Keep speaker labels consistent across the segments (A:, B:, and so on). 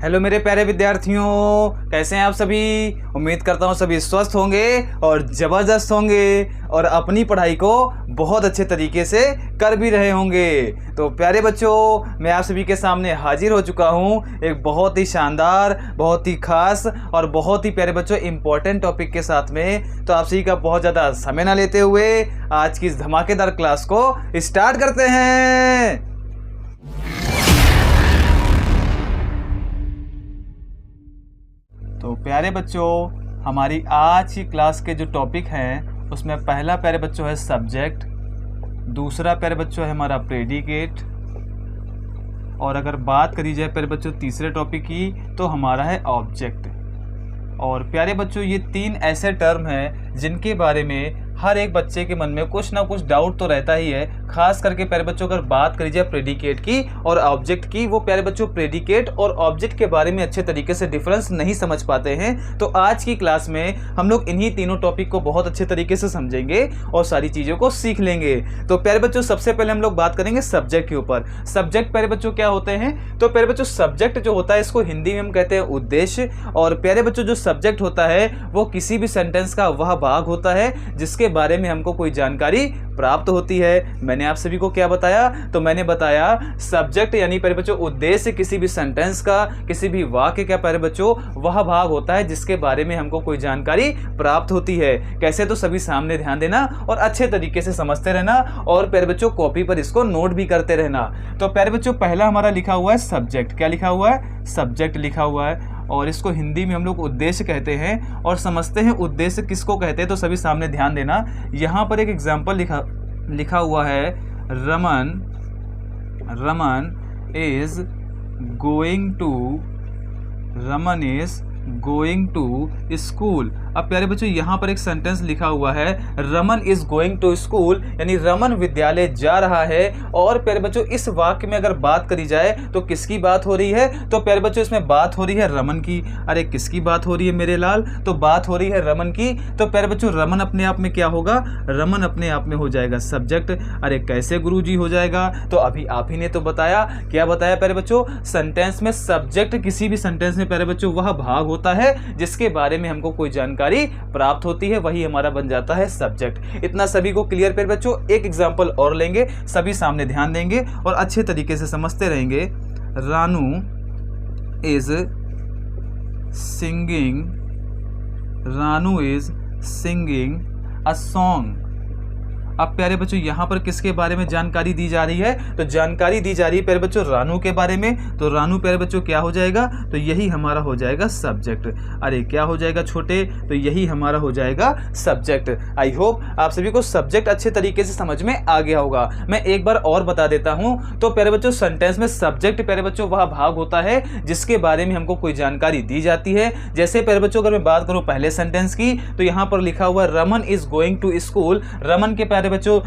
A: Hello मेरे प्यारे विद्यार्थियों, कैसे हैं आप सभी। उम्मीद करता हूँ सभी स्वस्थ होंगे और ज़बरदस्त होंगे और अपनी पढ़ाई को बहुत अच्छे तरीके से कर भी रहे होंगे। तो प्यारे बच्चों, मैं आप सभी के सामने हाजिर हो चुका हूँ एक बहुत ही शानदार, बहुत ही खास और बहुत ही प्यारे बच्चों इम्पोर्टेंट टॉपिक के साथ में। तो आप सभी का बहुत ज़्यादा समय ना लेते हुए आज की इस धमाकेदार क्लास को स्टार्ट करते हैं। तो प्यारे बच्चों, हमारी आज की क्लास के जो टॉपिक हैं उसमें पहला प्यारे बच्चों है सब्जेक्ट, दूसरा प्यारे बच्चों है हमारा प्रेडिकेट, और अगर बात करी जाए प्यारे बच्चों तीसरे टॉपिक की तो हमारा है ऑब्जेक्ट। और प्यारे बच्चों, ये तीन ऐसे टर्म हैं जिनके बारे में हर एक बच्चे के मन में कुछ ना कुछ डाउट तो रहता ही है। खास करके प्यारे बच्चों अगर बात करी जाए प्रेडिकेट की और ऑब्जेक्ट की, वो प्यारे बच्चों प्रेडिकेट और ऑब्जेक्ट के बारे में अच्छे तरीके से डिफरेंस नहीं समझ पाते हैं। तो आज की क्लास में हम लोग इन्हीं तीनों टॉपिक को बहुत अच्छे तरीके से समझेंगे और सारी चीज़ों को सीख लेंगे। तो प्यारे बच्चों, सबसे पहले हम लोग बात करेंगे सब्जेक्ट के ऊपर। सब्जेक्ट प्यारे बच्चों क्या होते हैं? तो प्यारे बच्चों, सब्जेक्ट जो होता है इसको हिंदी में हम कहते हैं उद्देश्य। और प्यारे बच्चों, जो सब्जेक्ट होता है वो किसी भी सेंटेंस का वह भाग होता है जिसके बारे में हमको कोई जानकारी प्राप्त होती है। मैंने आप सभी को क्या बताया? तो मैंने बताया सब्जेक्ट यानी प्यारे बच्चों उद्देश्य किसी भी सेंटेंस का, किसी भी वाक्य का प्यारे बच्चों वह भाग होता है जिसके बारे में हमको कोई जानकारी प्राप्त होती है। कैसे? तो सभी सामने ध्यान देना और अच्छे तरीके से समझते रहना और प्यारे बच्चों कॉपी पर इसको नोट भी करते रहना। तो प्यारे बच्चों, पहला हमारा लिखा हुआ है सब्जेक्ट। क्या लिखा हुआ है? सब्जेक्ट लिखा हुआ है, और इसको हिंदी में हम लोग उद्देश्य कहते हैं। और समझते हैं उद्देश्य किसको कहते हैं, तो सभी सामने ध्यान देना। यहाँ पर एक एग्जाम्पल लिखा हुआ है, Raman is going to school. अब प्यारे बच्चों, यहाँ पर एक सेंटेंस लिखा हुआ है, Raman is going to school, यानी रमन विद्यालय जा रहा है। और प्यारे बच्चों, इस वाक्य में अगर बात करी जाए तो किसकी बात हो रही है? तो प्यारे बच्चों, इसमें बात हो रही है रमन की। अरे किसकी बात हो रही है मेरे लाल? तो बात हो रही है रमन की। तो प्यारे बच्चों, रमन अपने आप में क्या होगा? रमन अपने आप में हो जाएगा सब्जेक्ट। अरे कैसे गुरुजी हो जाएगा? तो अभी आप ही ने तो बताया। क्या बताया प्यारे बच्चों? सेंटेंस में सब्जेक्ट किसी भी सेंटेंस में प्यारे बच्चों वह भाग होता है जिसके बारे में हमको कोई जानकारी प्राप्त होती है, वही हमारा बन जाता है सब्जेक्ट। इतना सभी को क्लियर प्यारे बच्चों? एक एग्जांपल और लेंगे, सभी सामने ध्यान देंगे और अच्छे तरीके से समझते रहेंगे। Ranu is singing a song. अब प्यारे बच्चों, यहाँ पर किसके बारे में जानकारी दी जा रही है? तो जानकारी दी जा रही है प्यारे बच्चों रानू के बारे में। तो रानू प्यारे बच्चों क्या हो जाएगा? तो यही हमारा हो जाएगा सब्जेक्ट। अरे क्या हो जाएगा छोटे? तो यही हमारा हो जाएगा सब्जेक्ट। आई होप आप सभी को सब्जेक्ट अच्छे तरीके से समझ में आ गया होगा। मैं एक बार और बता देता हूँ। तो प्यारे बच्चों, सेंटेंस में सब्जेक्ट प्यारे बच्चों वह भाग होता है जिसके बारे में हमको कोई जानकारी दी जाती है। जैसे प्यारे बच्चों, अगर मैं बात करूँ पहले सेंटेंस की, तो यहाँ पर लिखा हुआ Raman is going to school. Raman के प्यारे बच्चों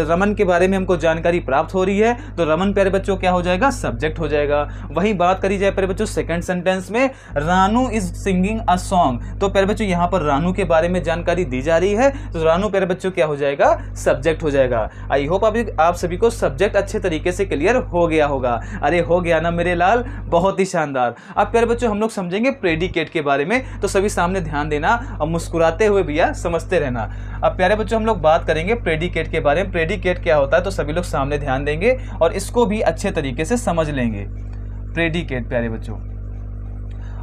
A: रमन के बारे में हमको जानकारी प्राप्त हो रही है, तो रमन प्यारे बच्चों क्या हो जाएगा? सब्जेक्ट हो जाएगा। वहीं बात करी जाए प्यारे बच्चों सेकंड सेंटेंस में, Ranu is singing a song. तो प्यारे बच्चों यहाँ पर रानू के बारे में जानकारी दी जा रही है, तो रानू प्यारे बच्चों क्या हो जाएगा? सब्जेक्ट हो जाएगा। आई होप आप सभी को सब्जेक्ट अच्छे तरीके से क्लियर हो गया होगा। अरे हो गया ना मेरे लाल? बहुत ही शानदार। अब प्यारे बच्चों, हम लोग समझेंगे प्रेडिकेट के बारे में। तो सभी सामने ध्यान देना और मुस्कुराते हुए भैया समझते रहना। अब प्यारे बच्चों, हम लोग बात करेंगे प्रेडिकेट के बारे में। प्रेडिकेट क्या होता है? तो सभी लोग सामने ध्यान देंगे और इसको भी अच्छे तरीके से समझ लेंगे। प्रेडिकेट प्यारे बच्चों,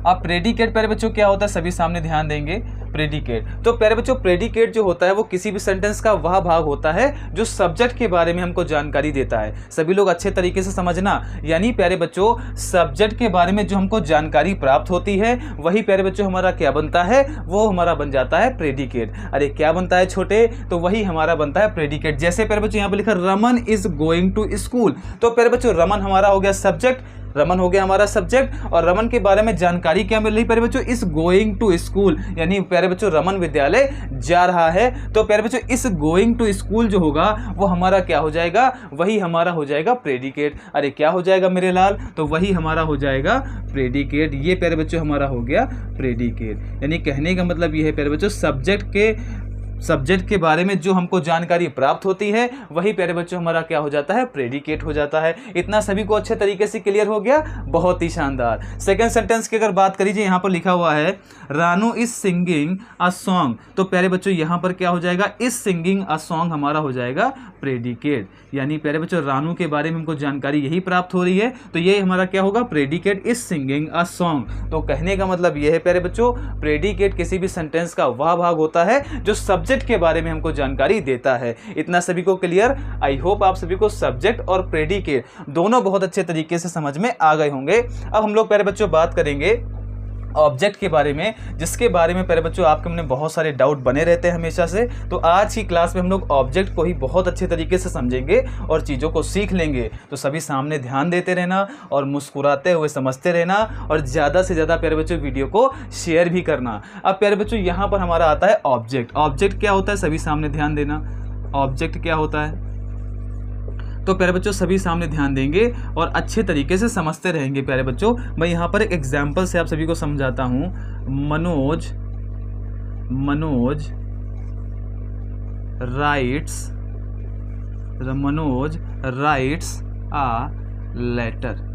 A: अब प्रेडिकेट प्यारे बच्चों क्या होता है? सभी सामने ध्यान देंगे। प्रेडिकेट, तो प्यारे बच्चों प्रेडिकेट जो होता है वो किसी भी सेंटेंस का वह भाग होता है जो सब्जेक्ट के बारे में हमको जानकारी देता है। सभी लोग अच्छे तरीके से समझना। यानी प्यारे बच्चों, सब्जेक्ट के बारे में जो हमको जानकारी प्राप्त होती है वही प्यारे बच्चों हमारा क्या बनता है? वो हमारा बन जाता है प्रेडिकेट। अरे क्या बनता है छोटे? तो वही हमारा बनता है प्रेडिकेट। जैसे प्यारे बच्चों यहाँ पर लिखा Raman is going to school. तो प्यारे बच्चों, रमन हमारा हो गया सब्जेक्ट, रमन हो गया हमारा सब्जेक्ट। और रमन के बारे में जानकारी क्या मिल रही प्यारे बच्चों? इस गोइंग टू स्कूल, यानी प्यारे बच्चों रमन विद्यालय जा रहा है। तो प्यारे बच्चों, इस गोइंग टू स्कूल जो होगा वो हमारा क्या हो जाएगा? वही हमारा हो जाएगा प्रेडिकेट। अरे क्या हो जाएगा मेरे लाल? तो वही हमारा हो जाएगा प्रेडिकेट। ये प्यारे बच्चों हमारा हो गया प्रेडिकेट। यानी कहने का मतलब ये है प्यारे बच्चों, सब्जेक्ट के सब्जेक्ट के बारे में जो हमको जानकारी प्राप्त होती है वही प्यारे बच्चों हमारा क्या हो जाता है, प्रेडिकेट हो जाता है। इतना सभी को अच्छे तरीके से क्लियर हो गया, बहुत ही शानदार। सेकंड सेंटेंस की अगर बात करीजिए, यहाँ पर लिखा हुआ है Ranu is singing a song, तो प्यारे बच्चों यहाँ पर क्या हो जाएगा, इज सिंगिंग अ सॉन्ग हमारा हो जाएगा प्रेडिकेट। यानी प्यारे बच्चों रानू के बारे में हमको जानकारी यही प्राप्त हो रही है, तो ये हमारा क्या होगा, predicate is singing a song. तो कहने का मतलब ये है प्यारे बच्चों, प्रेडिकेट किसी भी सेंटेंस का वह भाग होता है जो सब्जेक्ट के बारे में हमको जानकारी देता है। इतना सभी को क्लियर? आई होप आप सभी को सब्जेक्ट और प्रेडिकेट दोनों बहुत अच्छे तरीके से समझ में आ गए होंगे। अब हम लोग प्यारे बच्चों बात करेंगे ऑब्जेक्ट के बारे में, जिसके बारे में प्यारे बच्चों आपके मन में बहुत सारे डाउट बने रहते हैं हमेशा से। तो आज की क्लास में हम लोग ऑब्जेक्ट को ही बहुत अच्छे तरीके से समझेंगे और चीज़ों को सीख लेंगे। तो सभी सामने ध्यान देते रहना और मुस्कुराते हुए समझते रहना, और ज़्यादा से ज़्यादा प्यारे बच्चों वीडियो को शेयर भी करना। अब प्यारे बच्चों यहाँ पर हमारा आता है ऑब्जेक्ट। ऑब्जेक्ट क्या होता है, सभी सामने ध्यान देना। ऑब्जेक्ट क्या होता है, तो प्यारे बच्चों सभी सामने ध्यान देंगे और अच्छे तरीके से समझते रहेंगे। प्यारे बच्चों मैं यहाँ पर एक एग्जाम्पल से आप सभी को समझाता हूँ। Manoj writes a letter.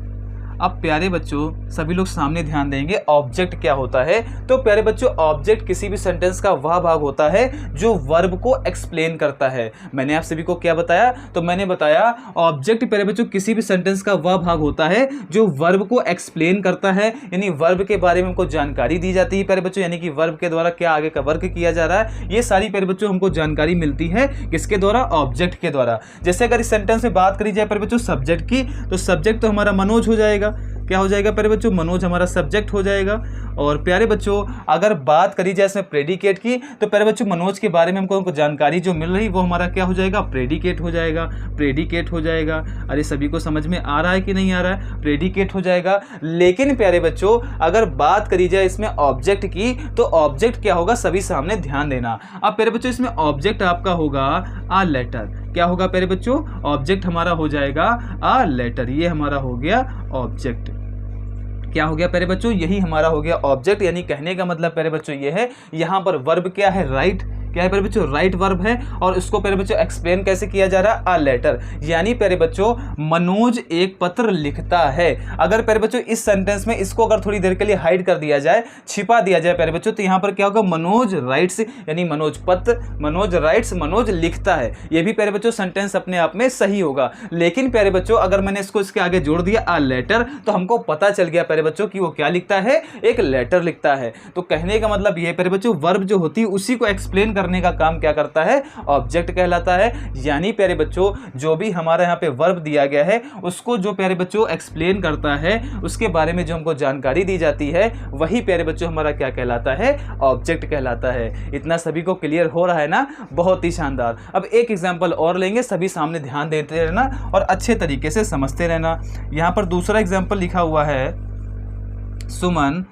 A: अब प्यारे बच्चों सभी लोग सामने ध्यान देंगे, ऑब्जेक्ट क्या होता है। तो प्यारे बच्चों ऑब्जेक्ट किसी भी सेंटेंस का वह भाग होता है जो वर्ब को एक्सप्लेन करता है। मैंने आप सभी को क्या बताया, तो मैंने बताया ऑब्जेक्ट प्यारे बच्चों किसी भी सेंटेंस का वह भाग होता है जो वर्ब को एक्सप्लेन करता है, यानी वर्ब के बारे में हमको जानकारी दी जाती है प्यारे बच्चों, यानी कि वर्ब के द्वारा क्या आगे का वर्क किया जा रहा है, ये सारी प्यारे बच्चों हमको जानकारी मिलती है किसके द्वारा, ऑब्जेक्ट के द्वारा। जैसे अगर इस सेंटेंस में बात करी जाए प्यारे बच्चों सब्जेक्ट की, तो सब्जेक्ट तो हमारा मनोज हो जाएगा। क्या हो जाएगा प्यारे बच्चों, मनोज हमारा सब्जेक्ट हो जाएगा। और प्यारे बच्चों अगर बात करी जाए इसमें प्रेडिकेट की, तो प्यारे बच्चों मनोज के बारे में हमको जानकारी जो मिल रही वो हमारा क्या हो जाएगा, प्रेडिकेट हो जाएगा। प्रेडिकेट हो जाएगा। अरे सभी को समझ में आ रहा है कि नहीं आ रहा है, प्रेडिकेट हो जाएगा। लेकिन प्यारे बच्चों अगर बात करी जाए इसमें ऑब्जेक्ट की, तो ऑब्जेक्ट क्या होगा, सभी सामने ध्यान देना। अब प्यारे बच्चों इसमें ऑब्जेक्ट आपका होगा अ लेटर। क्या होगा प्यारे बच्चों, ऑब्जेक्ट हमारा हो जाएगा अ लेटर। ये हमारा हो गया ऑब्जेक्ट। क्या हो गया प्यारे बच्चों, यही हमारा हो गया ऑब्जेक्ट। यानी कहने का मतलब प्यारे बच्चों ये है, यहाँ पर वर्ब क्या है, राइट। क्या है प्यारे बच्चों, राइट वर्ब है, और इसको प्यारे बच्चों एक्सप्लेन कैसे किया जा रहा है, अ लेटर। यानी प्यारे बच्चों मनोज एक पत्र लिखता है। अगर प्यारे बच्चों इस सेंटेंस में इसको अगर थोड़ी देर के लिए हाइड कर दिया जाए, छिपा दिया जाए प्यारे बच्चों, तो यहाँ पर क्या होगा, मनोज राइट्स, यानी मनोज पत्र, मनोज राइट्स, मनोज लिखता है। ये भी प्यारे बच्चों सेंटेंस अपने आप में सही होगा। लेकिन प्यारे बच्चों अगर मैंने इसको इसके आगे जोड़ दिया अ लेटर, तो हमको पता चल गया प्यारे बच्चों कि वो क्या लिखता है, एक लेटर लिखता है। तो कहने का मतलब ये प्यारे बच्चों वर्ब जो होती है उसी को एक्सप्लेन करने का काम क्या करता है, ऑब्जेक्ट कहलाता है। यानी प्यारे बच्चों जो भी हमारा यहाँ पे वर्ब दिया गया है उसको जो प्यारे बच्चों एक्सप्लेन करता है, उसके बारे में जो हमको जानकारी दी जाती है, वही प्यारे बच्चों हमारा क्या कहलाता है, ऑब्जेक्ट कहलाता है। इतना सभी को क्लियर हो रहा है ना, बहुत ही शानदार। अब एक एग्जांपल और लेंगे, सभी सामने ध्यान देते रहना और अच्छे तरीके से समझते रहना। यहाँ पर दूसरा एग्जांपल लिखा हुआ है, सुमन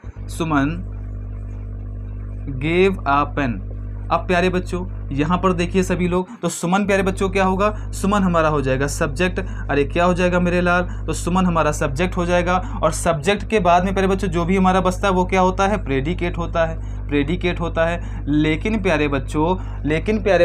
A: गेव अ पेन। अब प्यारे बच्चों यहाँ पर देखिए सभी लोग, तो सुमन प्यारे बच्चों क्या होगा, सुमन हमारा हो जाएगा सब्जेक्ट। अरे क्या हो जाएगा मेरे लाल, तो सुमन हमारा सब्जेक्ट हो जाएगा। और सब्जेक्ट के बाद में प्यारे बच्चों जो भी हमारा बचता है वो क्या होता है, प्रेडिकेट होता है, प्रेडिकेट होता है। लेकिन प्यारे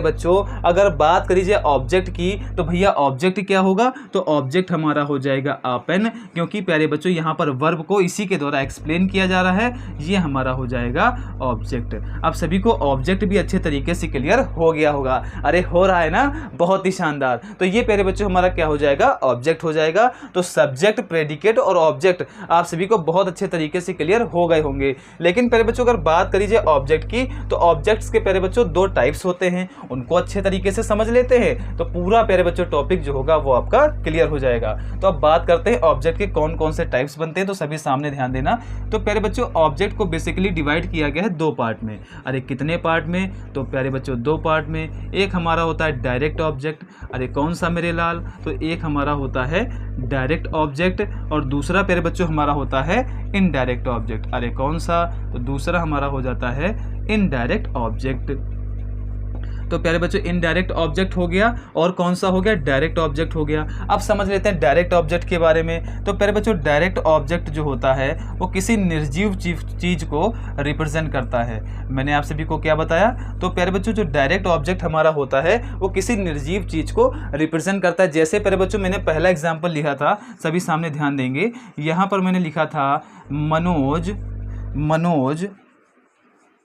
A: बच्चों अगर बात करी जाए ऑब्जेक्ट की, तो भैया ऑब्जेक्ट क्या होगा, तो ऑब्जेक्ट हमारा हो जाएगा अ पेन, क्योंकि प्यारे बच्चों यहाँ पर वर्ब को इसी के द्वारा एक्सप्लेन किया जा रहा है, ये हमारा हो जाएगा ऑब्जेक्ट। अब सभी को ऑब्जेक्ट भी अच्छे तरीके से क्लियर हो गया होगा। अरे हो रहा है ना, बहुत ही शानदार। तो ये प्यारे बच्चों हमारा क्या हो जाएगा, ऑब्जेक्ट हो जाएगा। तो सब्जेक्ट, प्रेडिकेट और ऑब्जेक्ट आप सभी को बहुत अच्छे तरीके से क्लियर हो गए होंगे। लेकिन प्यारे बच्चों अगर बात करी जाए ऑब्जेक्ट की, तो ऑब्जेक्ट्स के प्यारे बच्चों दो टाइप्स होते हैं, उनको अच्छे तरीके से समझ लेते हैं तो पूरा प्यारे बच्चों टॉपिक जो होगा वो आपका क्लियर हो जाएगा। तो अब बात करते हैं ऑब्जेक्ट के कौन कौन से टाइप्स बनते हैं, तो सभी सामने ध्यान देना। तो प्यारे बच्चों ऑब्जेक्ट को बेसिकली डिवाइड किया गया है दो पार्ट में। अरे कितने पार्ट में, तो प्यारे बच्चों दो पार्ट में। एक हमारा होता है डायरेक्ट ऑब्जेक्ट। अरे कौन सा मेरे लाल, तो एक हमारा होता है डायरेक्ट ऑब्जेक्ट और दूसरा प्यारे बच्चों हमारा होता है इनडायरेक्ट ऑब्जेक्ट। अरे कौन सा, तो दूसरा हमारा हो जाता है इनडायरेक्ट ऑब्जेक्ट। तो प्यारे बच्चों इनडायरेक्ट ऑब्जेक्ट हो गया, और कौन सा हो गया, डायरेक्ट ऑब्जेक्ट हो गया। अब समझ लेते हैं डायरेक्ट ऑब्जेक्ट के बारे में। तो प्यारे बच्चों डायरेक्ट ऑब्जेक्ट जो होता है वो किसी निर्जीव चीज को रिप्रेजेंट करता है। मैंने आप सभी को क्या बताया, तो प्यारे बच्चों जो डायरेक्ट ऑब्जेक्ट हमारा होता है वो किसी निर्जीव चीज को रिप्रेजेंट करता है। जैसे प्यारे बच्चों मैंने पहला एग्जाम्पल लिखा था, सभी सामने ध्यान देंगे, यहाँ पर मैंने लिखा था मनोज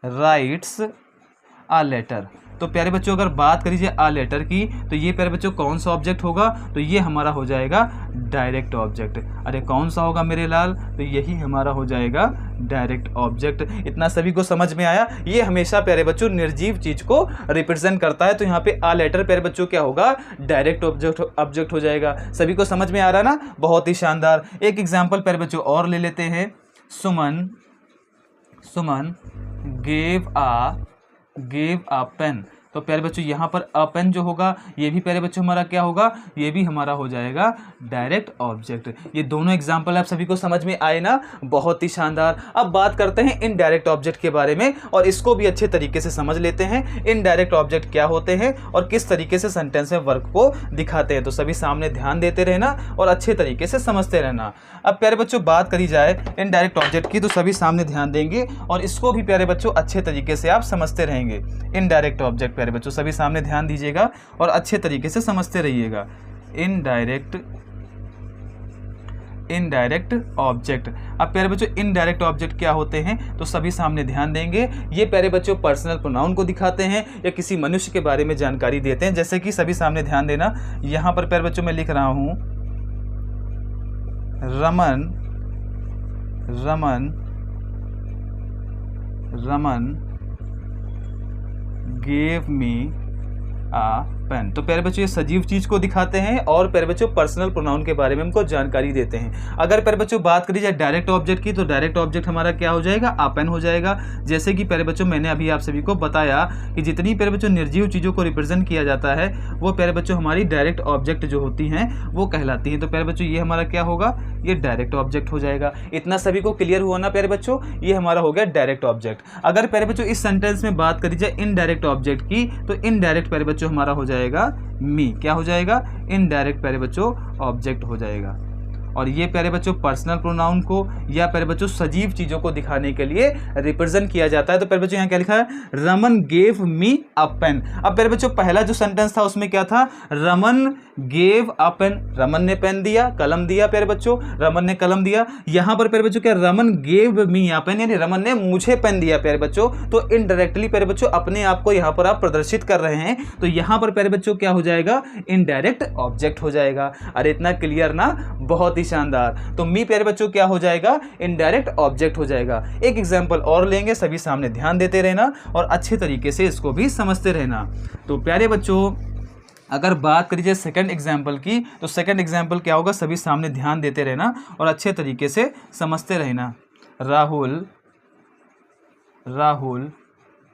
A: राइट्स अ लेटर। तो प्यारे बच्चों अगर बात करीजिए अ लेटर की, तो ये प्यारे बच्चों कौन सा ऑब्जेक्ट होगा, तो ये हमारा हो जाएगा डायरेक्ट ऑब्जेक्ट। अरे कौन सा होगा मेरे लाल, तो यही हमारा हो जाएगा डायरेक्ट ऑब्जेक्ट। इतना सभी को समझ में आया। ये हमेशा प्यारे बच्चों निर्जीव चीज को रिप्रेजेंट करता है, तो यहाँ पे अ लेटर प्यारे बच्चों क्या होगा, डायरेक्ट ऑब्जेक्ट हो जाएगा। सभी को समझ में आ रहा है ना, बहुत ही शानदार। एक एग्जाम्पल प्यारे बच्चों और ले लेते हैं। सुमन गेव अ पेन। तो प्यारे बच्चों यहाँ पर अ पेन जो होगा ये भी प्यारे बच्चों हमारा क्या होगा, ये भी हमारा हो जाएगा डायरेक्ट ऑब्जेक्ट। ये दोनों एग्जाम्पल आप सभी को समझ में आए ना, बहुत ही शानदार। अब बात करते हैं इनडायरेक्ट ऑब्जेक्ट के बारे में, और इसको भी अच्छे तरीके से समझ लेते हैं। इनडायरेक्ट ऑब्जेक्ट क्या होते हैं और किस तरीके से सेंटेंस में वर्क को दिखाते हैं। तो सभी सामने ध्यान देते रहना और अच्छे तरीके से समझते रहना। अब प्यारे बच्चों बात करी जाए इनडायरेक्ट ऑब्जेक्ट की, तो सभी सामने ध्यान देंगे और इसको भी प्यारे बच्चों अच्छे तरीके से आप समझते रहेंगे। इनडायरेक्ट ऑब्जेक्ट प्यारे बच्चों सभी सामने ध्यान दीजिएगा और अच्छे तरीके से समझते रहिएगा। Indirect object. अब प्यारे बच्चों इनडायरेक्ट ऑब्जेक्ट क्या होते हैं, तो सभी सामने ध्यान देंगे। ये प्यारे बच्चों पर्सनल प्रोनाउन को दिखाते हैं या किसी मनुष्य के बारे में जानकारी देते हैं। जैसे कि सभी सामने ध्यान देना, यहां पर प्यारे बच्चों मैं लिख रहा हूं Raman gave me a pen। तो प्यारे बच्चों ये सजीव चीज को दिखाते हैं और प्यारे बच्चों पर्सनल प्रोनाउन के बारे में हमको जानकारी देते हैं। अगर प्यारे बच्चों बात करी जाए डायरेक्ट ऑब्जेक्ट की, तो डायरेक्ट ऑब्जेक्ट हमारा क्या हो जाएगा, a pen हो जाएगा। जैसे कि प्यारे बच्चों मैंने अभी आप सभी को बताया कि जितनी प्यारे बच्चों निर्जीव चीजों को रिप्रेजेंट किया जाता है वो प्यारे बच्चों हमारी डायरेक्ट ऑब्जेक्ट जो होती हैं वो कहलाती हैं। तो प्यारे बच्चों ये हमारा क्या होगा, ये डायरेक्ट ऑब्जेक्ट हो जाएगा। इतना सभी को क्लियर हुआ ना प्यारे बच्चों, ये हमारा हो गया डायरेक्ट ऑब्जेक्ट। अगर प्यारे बच्चों इस सेंटेंस में बात करी जाए इनडायरेक्ट ऑब्जेक्ट की, तो इनडायरेक्ट प्यारे बच्चों हमारा हो जाएगा मी। क्या हो जाएगा, इनडायरेक्ट प्यारे बच्चों ऑब्जेक्ट हो जाएगा। और ये प्यारे बच्चों पर्सनल प्रोनाउन को या प्यारे बच्चों सजीव चीजों को दिखाने के लिए रिप्रेजेंट किया जाता है। तो प्यारे बच्चों यहाँ क्या लिखा है, रमन गेव मी अ पेन। अब प्यारे बच्चों पहला जो सेंटेंस था उसमें क्या था, Raman gave a pen, Raman ने पेन दिया, कलम दिया प्यारे बच्चों, रमन ने कलम दिया। यहाँ पर प्यारे बच्चों क्या, रमन गेव मी अ पेन, यानी रमन ने मुझे पेन दिया प्यारे बच्चों। तो इनडायरेक्टली प्यारे बच्चों अपने आप को यहाँ पर आप प्रदर्शित कर रहे हैं, तो यहाँ पर प्यारे बच्चों क्या हो जाएगा, इनडायरेक्ट ऑब्जेक्ट हो जाएगा। अरे इतना क्लियर ना, बहुत शानदार। तो मी प्यारे बच्चों क्या हो जाएगा, इनडायरेक्ट ऑब्जेक्ट हो जाएगा। एक एग्जांपल और लेंगे, सभी सामने ध्यान देते रहना और अच्छे तरीके से इसको भी समझते रहना। तो प्यारे बच्चों अगर बात करी जाए सेकंड एग्जांपल की, तो सेकंड एग्जांपल क्या होगा, सभी सामने ध्यान देते रहना और अच्छे तरीके से समझते रहना। Rahul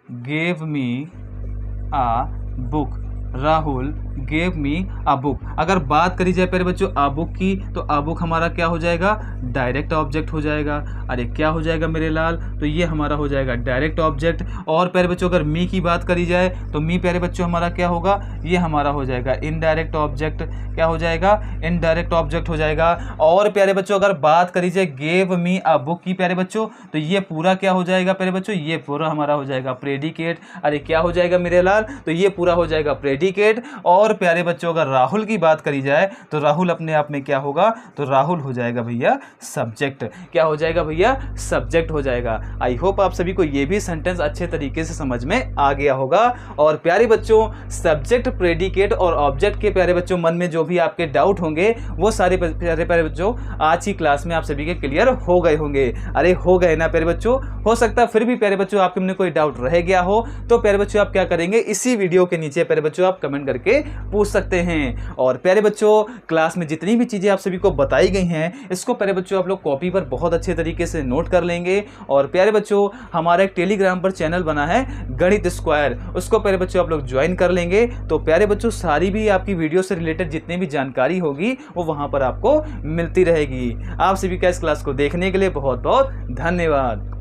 A: gave me a book, Rahul gave me a book. अगर बात करी जाए प्यारे बच्चों अ बुक की, तो अ बुक हमारा क्या हो जाएगा, डायरेक्ट ऑब्जेक्ट हो जाएगा। अरे क्या हो जाएगा मेरे लाल, तो ये हमारा हो जाएगा डायरेक्ट ऑब्जेक्ट। और प्यारे बच्चों अगर मी की बात करी जाए, तो मी प्यारे बच्चों हमारा क्या होगा, ये हमारा हो जाएगा इनडायरेक्ट ऑब्जेक्ट। क्या हो जाएगा, इनडायरेक्ट ऑब्जेक्ट हो जाएगा। और प्यारे बच्चों अगर बात करी जाए गेव मी अ बुक की प्यारे बच्चों, तो ये पूरा क्या हो जाएगा प्यारे बच्चों, ये पूरा हमारा हो जाएगा प्रेडिकेट। अरे क्या हो जाएगा मेरे लाल, तो ये पूरा हो जाएगा प्रेडिकेट। और प्यारे बच्चों अगर राहुल की बात करी जाए, तो राहुल अपने आप में क्या होगा, तो राहुल हो जाएगा भैया सब्जेक्ट। क्या हो जाएगा भैया, सब्जेक्ट हो जाएगा। आई होप आप सभी को ये भी सेंटेंस अच्छे तरीके से समझ में आ गया होगा। और प्यारे बच्चों सब्जेक्ट, प्रेडिकेट और ऑब्जेक्ट के प्यारे बच्चों मन में जो भी आपके डाउट होंगे वो सारे प्यारे बच्चों आज की क्लास में आप सभी के क्लियर हो गए होंगे। अरे हो गए ना प्यारे बच्चों, हो सकता है फिर भी प्यारे बच्चों आपके मन में कोई डाउट रह गया हो, तो प्यारे बच्चों आप क्या करेंगे, इसी वीडियो के नीचे प्यारे बच्चों आप कमेंट करके पूछ सकते हैं। और प्यारे बच्चों क्लास में जितनी भी चीजें आप सभी को बताई गई हैं, इसको प्यारे बच्चों आप लोग कॉपी पर बहुत अच्छे तरीके से नोट कर लेंगे। और प्यारे बच्चों हमारा एक टेलीग्राम पर चैनल बना है गणित स्क्वायर, उसको प्यारे बच्चों आप लोग ज्वाइन कर लेंगे। तो प्यारे बच्चों सारी भी आपकी वीडियो से रिलेटेड जितनी भी जानकारी होगी वो वहां पर आपको मिलती रहेगी। आप सभी का इस क्लास को देखने के लिए बहुत बहुत धन्यवाद।